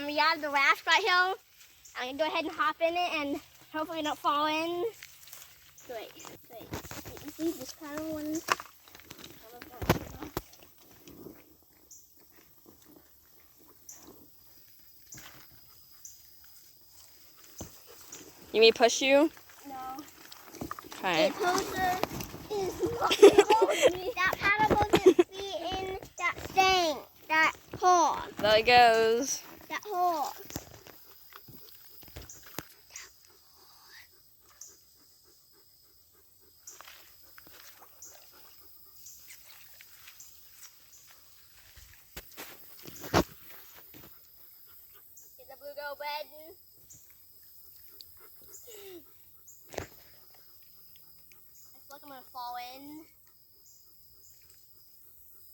we have the raft right here. I'm gonna go ahead and hop in it and hopefully don't fall in. Wait. You see this kind of one? You mean push you? No. Okay. It closer is not hold me. That paddle doesn't fit in that thing. That hole. There it goes. That hole. Get the bluegill bed. I feel like I'm gonna fall in.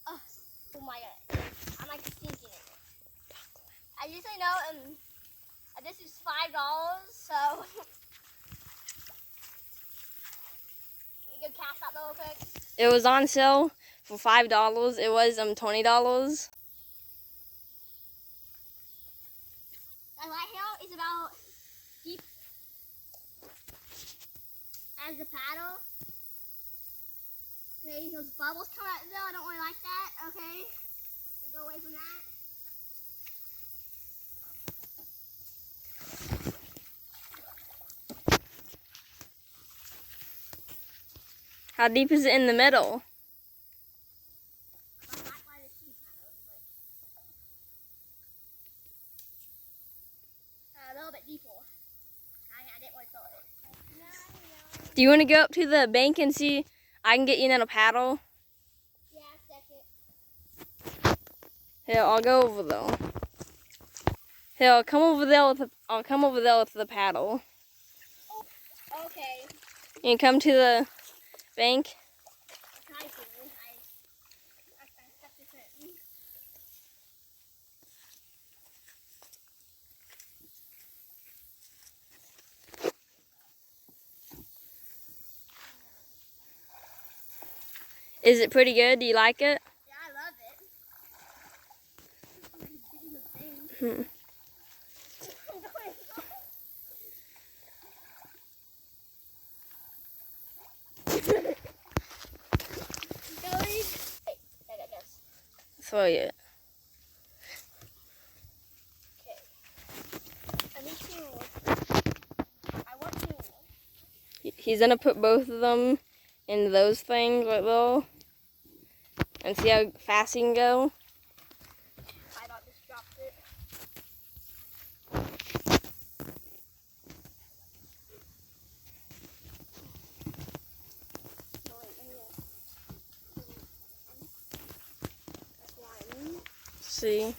Oh my god. I'm like sinking in it. I usually know this is $5, so you can cast out real quick. It was on sale for $5. It was $20. The light hill is about deep as the paddle. Okay, those bubbles come out though. I don't really like that. Okay, go away from that. How deep is it in the middle? A little bit deeper. I didn't want to throw it. Do you want to go up to the bank and see? I can get you in a paddle. Yeah, second. Here, I'll go over though. Here, I'll come over there with the paddle. Okay. You can come to the bank. I tried to. I stuck this in. Is it pretty good? Do you like it? Yeah, I love it. Hmm. Throw it. Okay. I want to. He's gonna put both of them in those things right there, and see how fast he can go. I about just dropped it. See.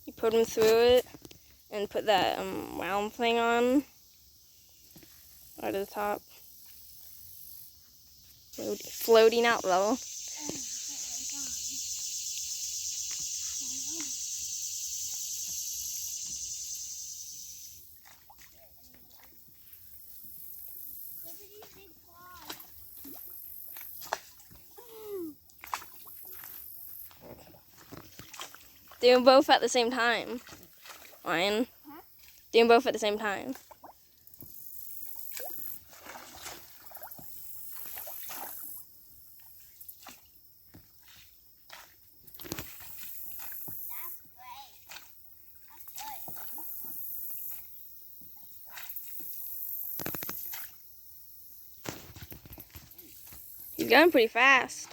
You put him through it and put that round thing on right at the top. Floating out though. Do them both at the same time, Ryan. Huh? Do them both at the same time. That's great. That's good. He's going pretty fast.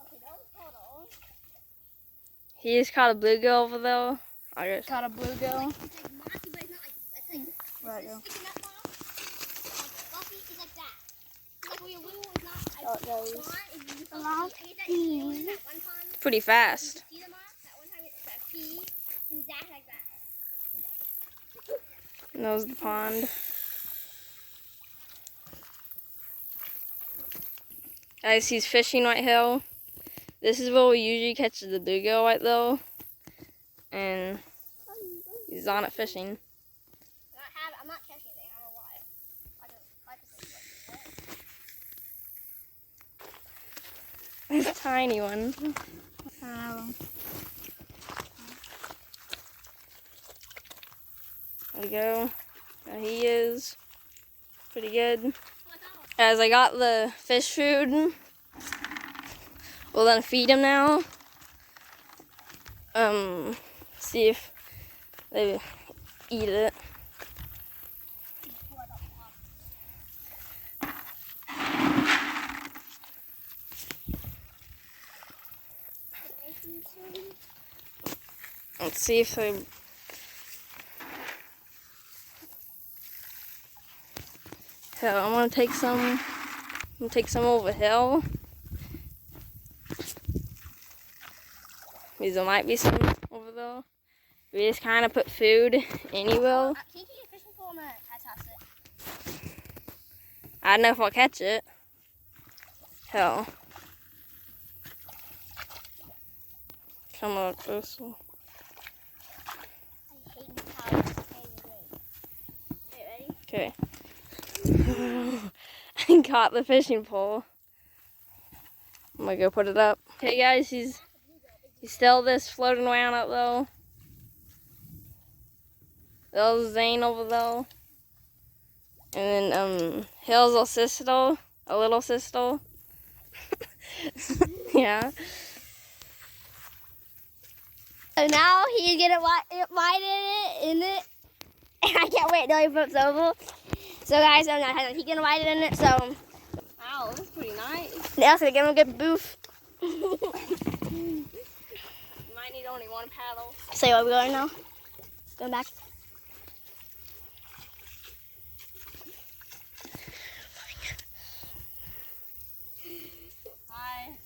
Okay, that was total. He just caught a bluegill over there. I guess. Caught a bluegill. It's like mossy, but it's not like it's like Right, it's yeah. sticking up moss. Like fluffy is like that. It's like where your woo is not Oh, it goes. pond is just Allow I hate that you know in that one pond. Pretty You fast. can see the moss. That one time it's a pea is exactly like that. And that was the pond. Guys, he's fishing right here. This is where we usually catch the bluegill right there. And he's on it fishing. I'm not catching anything. I'm gonna watch. This tiny one. There we go. There he is. Pretty good. As I got the fish food, we'll then feed him now. See if they eat it. Let's see if they. So I'm gonna take some. Over here. Because there might be some over there. We just kind of put food anywhere. Can you get a fishing pole and I toss it? I don't know if I'll catch it. Hell. Come on, closer. I hate the power. Okay, ready? Okay. I caught the fishing pole. I'm gonna go put it up. Okay, guys, he's still this floating around up though. There's Zane over there. And then Hill's a little sister. Yeah. So now he's gonna wide in it. I can't wait till he flips over. So guys, he's gonna ride it in it. So Wow, that's pretty nice. now it's gonna give him a good boof. You might need only one paddle. So where are we going now? Going back. Hi.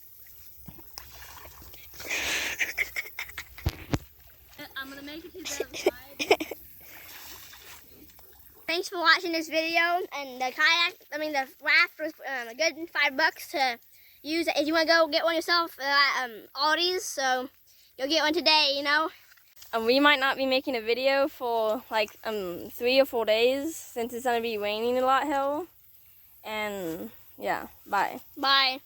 I'm gonna make it to the other side. Thanks for watching this video. And the raft was a good $5 to use if you want to go get one yourself. Aldi's, so go get one today. You know. We might not be making a video for like 3 or 4 days since it's gonna be raining a lot here. And yeah, bye. Bye.